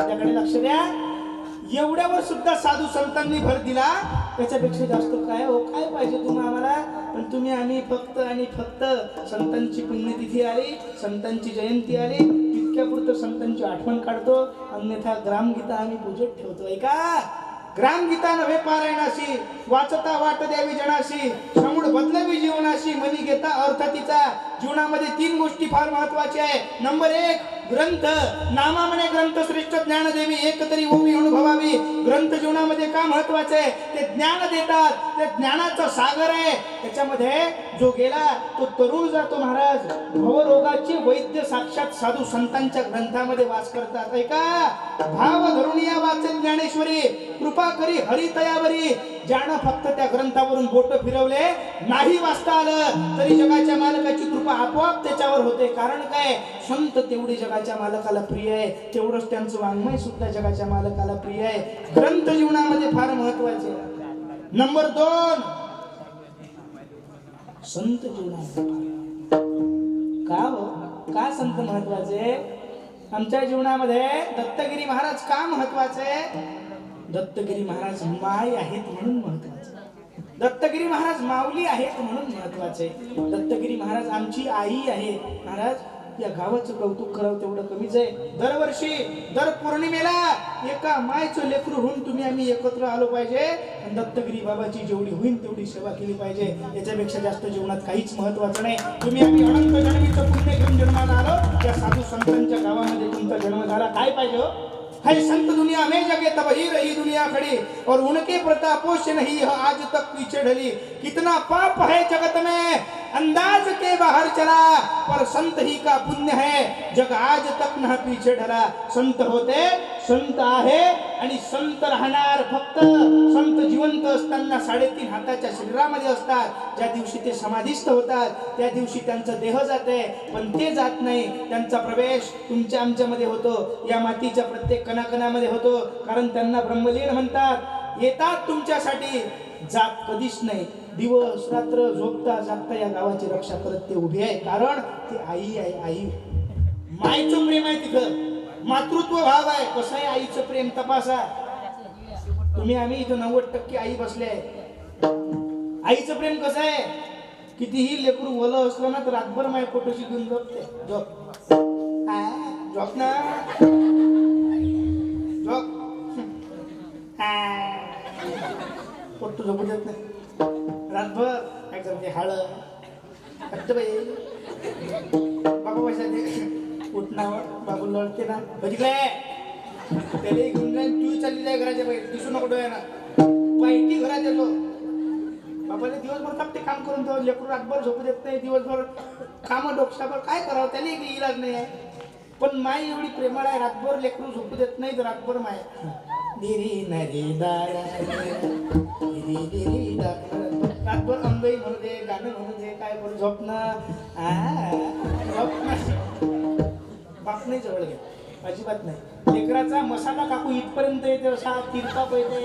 त्याकडे लक्ष द्या. एवढ्यावर सुद्धा साधू संतांनी भर दिला. त्याच्यापेक्षा जास्त काय हो, काय पाहिजे तुम्ही आम्हाला? पण तुम्ही आम्ही फक्त आणि फक्त संतांची पुण्यतिथी आली, संतांची जयंती आली, तितक्यापुरतं संतांची आठवण काढतो. अन्यथा ग्रामगीता आम्ही पूजेत ठेवतो. ऐका, ग्रामगीता नव्हे पारायणाशी, वाचता वाट द्यावी जनाशी, समूळ बदलावी जीवनाशी, मनी घेता अर्थ तिचा. जीवनामध्ये 3 गोष्टी फार महत्वाच्या आहे. नंबर 1 ग्रंथ. नामा म्हणे ग्रंथ श्रेष्ठ ज्ञानदेवी, एक तरी ओवी अनुभवावी. ग्रंथ जीवनामध्ये का महत्वाचे आहे? ते ज्ञान देतात, ते ज्ञानाचा सागर आहे. त्याच्यामध्ये जो गेला तो तरुण जातो महाराज. भवरोगाचे वैद्य साक्षात साधू संतांच्या ग्रंथामध्ये वास करतात. ऐका, भाव धरुणिया वाचन ज्ञानेश्वरी, कृपा करी हरितयावरी. ज्यानं फक्त त्या ग्रंथावरून बोट फिरवले, नाही वाचता आलं, तरी जगाच्या मालकाची कृपा आपोआप त्याच्यावर होते. कारण काय? संत तेवढे जगाच्या मालकाला प्रिय आहे, तेवढंच त्यांचं वाङ्मय सुद्धा जगाच्या मालकाला प्रिय आहे. ग्रंथ जीवनामध्ये फार महत्वाचे. नंबर 2 संत जीवनामध्ये. का हो, का संत महत्वाचे? आमच्या जीवनामध्ये दत्तगिरी महाराज का महत्वाचे? दत्तगिरी महाराज माय आहेत म्हणून महत्वाचे. दत्तगिरी महाराज माऊली आहेत म्हणून महत्वाचे. दत्तगिरी महाराज आमची आई आहे. महाराज, या गावाचं कौतुक करावं तेवढं कमीच आहे. दरवर्षी दर पौर्णिमेला एका मायचं लेकरू होऊन तुम्ही आम्ही एकत्र आलो पाहिजे. आणि दत्तगिरी बाबाची जेवढी होईल तेवढी सेवा केली पाहिजे. याच्यापेक्षा जास्त जीवनात काहीच महत्वाचं नाही. तुम्ही आम्ही अनंत जन्मीचं पुण्य घेऊन जन्माला आलो. त्या साधू संतांच्या गावामध्ये तुमचा जन्म झाला. काय पाहिजे? है संत दुनिया में जगे तब ही रही दुनिया खड़ी, और उनके प्रतापों से नहीं आज तक पीछे ढली. कितना पाप है जगत में अंदाज के बाहर चला, पर संत ही का पुण्य है जग आज तक न पीछे ढला. संत होते, संत आहे आणि संत राहणार. फक्त संत जिवंत असताना 3.5 हाताच्या शरीरामध्ये असतात. ज्या दिवशी ते समाधिस्थ होतात त्या दिवशी त्यांचा देह जाते, पण ते जात नाही. त्यांचा प्रवेश तुमच्या आमच्यामध्ये होतो, या मातीच्या प्रत्येक कणाकणामध्ये होतो. कारण त्यांना ब्रह्मलीन म्हणतात. येतात तुमच्यासाठी, जात कधीच नाही. दिवस रात्र झोपता जागता या गावाची रक्षा करत ते उभे आहे. कारण ती आई आहे. आई मायचं प्रेम आहे, तिथं मातृत्व भाव आहे. कसं आहे आईचं प्रेम? तपासा. तुम्ही आम्ही इथं 90% आई बसले आहे. आईचं प्रेम कसं आहे? कितीही लेकरू ओलं असलं ना तर रातभर माझ्या फोटोशी घेऊन झोपते. झोप ना, झोप. पोट्टू झोपू देत नाही रातभर. काय करते? हळद बाबा पैसा उठणावर बाबू लढते ना, बघितलंय त्याला घेऊन जाईन. तू चालली जाय घराच्या बाहेर, दिसू नको डोळ्याना. पायटी घरात येतो. बाबाने दिवसभर ते काम करून तो लेकरू रातभर झोपू देत नाही. दिवसभर कामं डोक्यावर काय करावं, त्याला इलाज नाही आहे. पण माय एवढी प्रेमळ आहे, रातभर लेकरू झोपू देत नाही. तर रातभर माय दिरी नरी दारा रातभर अंगई म्हणू दे, गाणं म्हणू दे, काय करू, झोपणं बाप नाही जवळ घे, अजिबात नाही. लेकराचा मसाला काकू इथपर्यंत येते, असा तिरका पळते,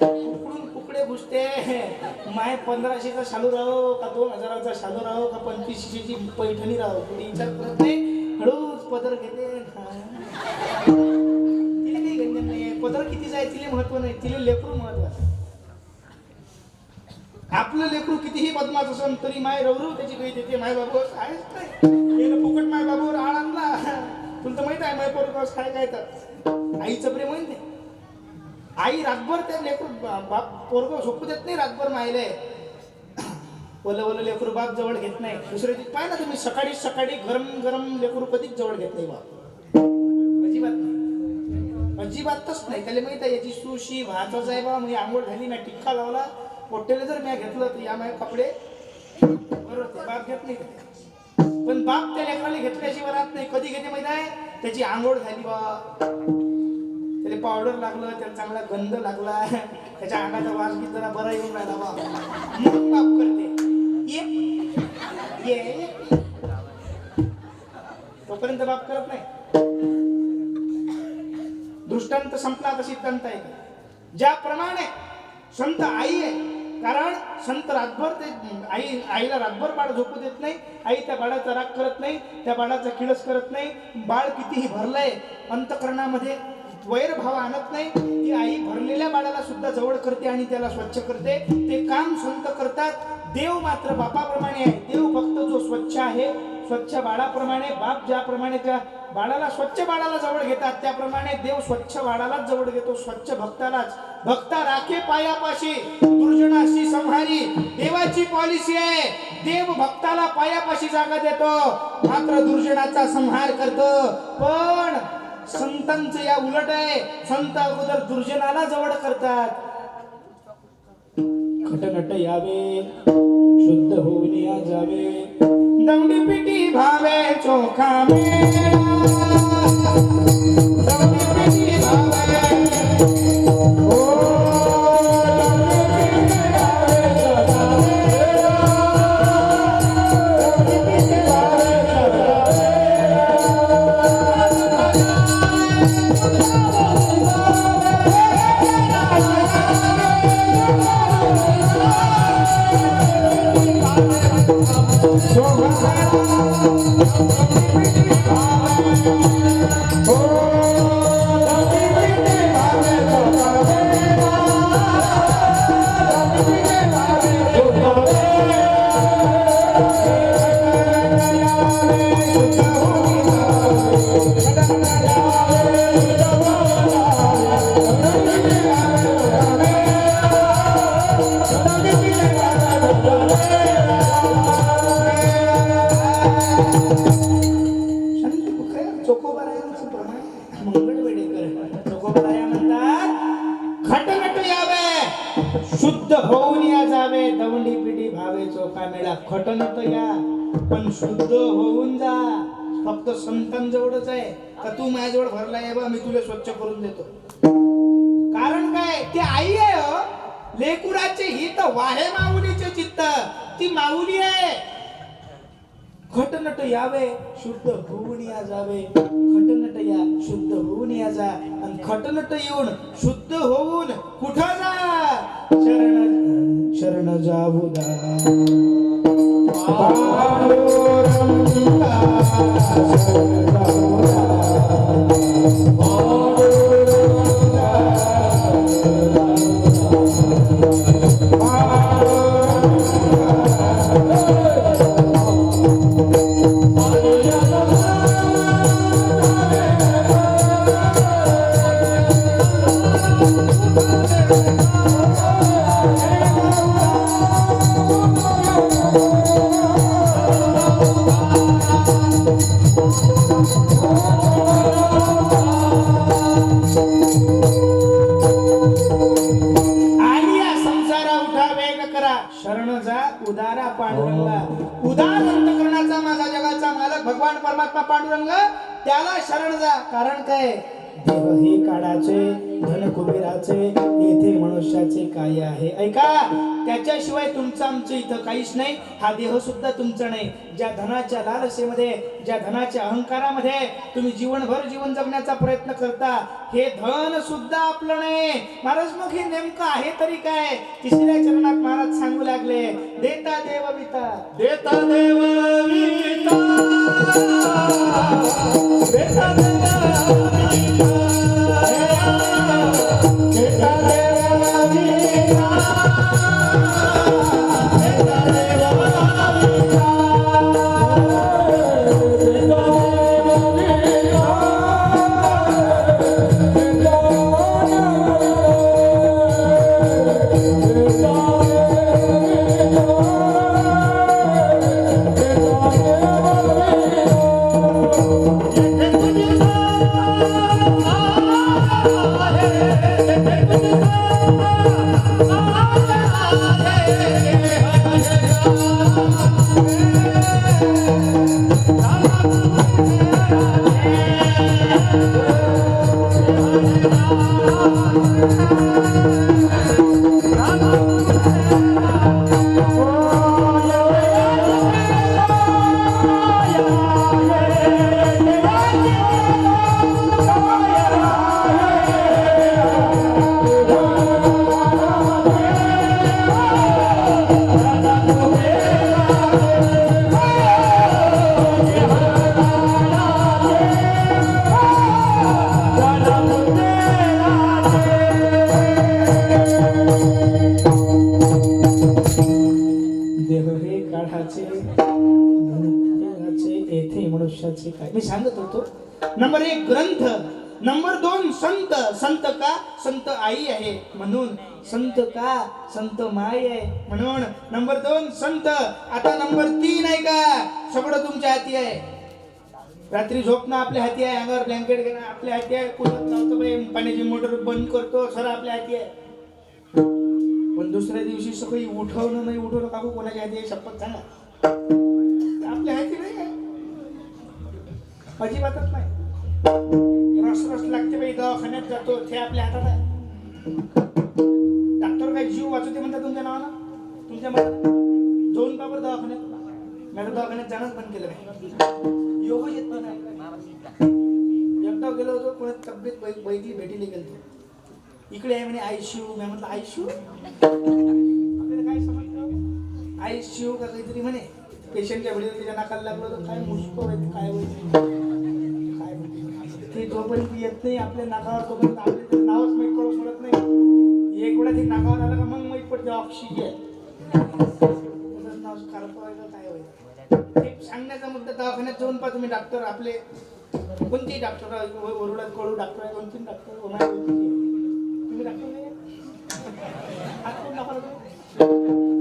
उकडून कुकडे घुसते. माय 1500चा शालू राहो का 2000चा शालू राहो का 2500ची पैठणी राहो, कुणी विचार करत नाही. हळूच पदर घेते. तिला काही गंजन नाही. पदर किती जाय तिला महत्व नाही, तिला लेकरू महत्वाचं. आपलं लेकरू कितीही बदमाश असेल तरी माय रवरू त्याची काही देते. माय बाबू आहेच नाही, फुकट माय बाबूवर आळ आणला. तुला तर माहित आहे माय पोरगाव काय काय तर आईचं प्रेम आहे ते. आई रातभर त्या लेकरू बाप पोरगाव झोपू देत नाही. रातभर मायले ओलं लेकरू बाप जवळ घेत नाही. दुसऱ्या दिवशी पाय ना तुम्ही, सकाळी गरम गरम लेकरू कधीच जवळ घेत नाही बाप. अजिबात नाही, अजिबातच नाही. त्याला माहित आहे याची सुशी भातच आहे बा. म्हणजे आंघोळ झाली ना, टिक्का लावला, पोट्टेले जर मी घेतलं तर या माझे कपडे बरोबर. बाप घेत नाही. पण बाप त्या लेकराला घेतल्याशिवाय राहत नाही. कधी घेते माहित आहे? त्याची आंघोळ झाली बा, त्याला पावडर लागलं, त्याला चांगला गंध लागला, त्याच्या अंगाचा वास बी जरा बरा येऊन राहिला बा, मग बाप करते. ये तोपर्यंत बाप करत नाही. दृष्टांत संपला तर सिद्धांत आहे. ज्याप्रमाणे संत आई आहे, कारण संत रातभर ते आईला रातभर बाळ झोपू देत नाही. आई त्या बाळाचा राग करत नाही, त्या बाळाचा किळस करत नाही. बाळ कितीही भरलंय अंतकरणामध्ये वैरभाव आणत नाही. ती आई भरलेल्या बाळाला सुद्धा जवळ करते आणि त्याला स्वच्छ करते. ते काम संत करतात. देव मात्र बापाप्रमाणे आहे. देव फक्त जो स्वच्छ आहे, स्वच्छ बाळाप्रमाणे, बाप ज्याप्रमाणे त्या बाळाला स्वच्छ बाळाला जवळ घेतात त्याप्रमाणे देव स्वच्छ बाळालाच जवळ घेतो, स्वच्छ भक्तालाच. भक्ता राखे पायापाशी, दुर्जनाशी संहारी. देवाची पॉलिसी आहे. देव भक्ताला पायापाशी जागा देतो, मात्र दुर्जनाचा संहार करतो. पण संतांचं या उलट आहे. संत अगोदर दुर्जनाला जवळ करतात. खटनट यावे, शुद्ध होऊन या जावे, दंडी पिटी भावे चोखा मेळा, दंडी पिटी भावे शुद्ध होऊन या जावे, दवंडी पिढी भावे चोखा मेळा. खटनट या पण शुद्ध होऊन जा. फक्त संतांजवळच आहे का तू माझ्याजवळ भरला आहे बा, मी तुला स्वच्छ करून देतो. कारण काय, ती आई आहे हो. लेकुराचे हित वाहे माऊलीचे चित्त, ती माऊली आहे. खटनट यावे, शुद्ध होऊन या जावे. खटनट या, शुद्ध होऊन या जा. आणि खटनट येऊन शुद्ध होऊन कुठं जा? शरण शरण जाऊ दा. शरण जा उदारा पांडुरंगा. उदार अंतकरणाचा माझा जगाचा मालक भगवान परमात्मा पांडुरंग, त्याला शरण जा. कारण काय, देव हे काळाचे, धन कुबेराचे, येथे मनुष्याचे काय आहे. ऐका, त्याच्याशिवाय तुमचं आमचं इथं काहीच नाही. हा देह सुद्धा तुमचा नाही. ज्या धनाच्या लालसेमध्ये, ज्या धनाच्या अहंकारामध्ये तुम्ही जीवनभर जीवन जगण्याचा प्रयत्न करता, हे धन सुद्धा आपलं नाही. महाराज मग हे नेमकं आहे तरी काय? तिसऱ्या चरणात महाराज सांगू लागले, देता देव विता, देता देव विता, देता देव विता, देता देव विता, सांगत होतो. नंबर 1 ग्रंथ, नंबर 2 संत. संत का? संत आई आहे म्हणून. संत का? संत माय आहे म्हणून. नंबर 2 संत. आता नंबर 3 आहे का? सगळं तुमच्या हाती आहे. रात्री झोपणं आपल्या हाती आहे, अंगावर ब्लँकेट घेणं आपल्या हाती आहे, कुलत लावतो बाई, पाण्याची मोटर बंद करतो, सर आपल्या हाती आहे. पण दुसऱ्या दिवशी सकाळी उठवणं नाही उठवणं काकू कोणाच्या हाती आहे? शपथ सांगा. आपल्या हाती नाही आहे, अजिबातच नाही. रस रस लागते बाई, दवाखान्यात जातो ते आपल्या हातात आहे. डॉक्टर काय जीव वाचवते म्हणतात तुमच्या नावानं, तुमच्या मनात जाऊन बाबर दवाखान्यात. मी दवाखान्यात जाणंच बंद केलं नाही, योग येत नाही. एकदा गेलो होतो, कोणा तब्येत बैठली भेटीला गेलो, इकडे आहे म्हणे आयसीयू. मी म्हटलं आयसीयू आपल्याला काय समजतं? आयसीयू का काहीतरी म्हणे. पेशंटच्या वेळेला त्याच्या नाकाला लागलो तर काय मुसतो काय होईल काय ते जोपर्यंत येत नाही आपल्या नाकावर, तोपर्यंत आपले त्याचं नावच माहीत पडू सोडत नाही. एक वेळा ते नाकावर आलं का मग माहीत पडते ऑक्सिजन. त्याचं नाव करतो काय होईल ते सांगण्याचा मुद्दा. दवाखान्यात जाऊन पहा तुम्ही, डॉक्टर आपले कोणतेही डॉक्टर, वरुडात कडू डॉक्टर आहे, 2-3 डॉक्टर तुम्ही डॉक्टर नाही हात कोण दाखवला तुम्ही?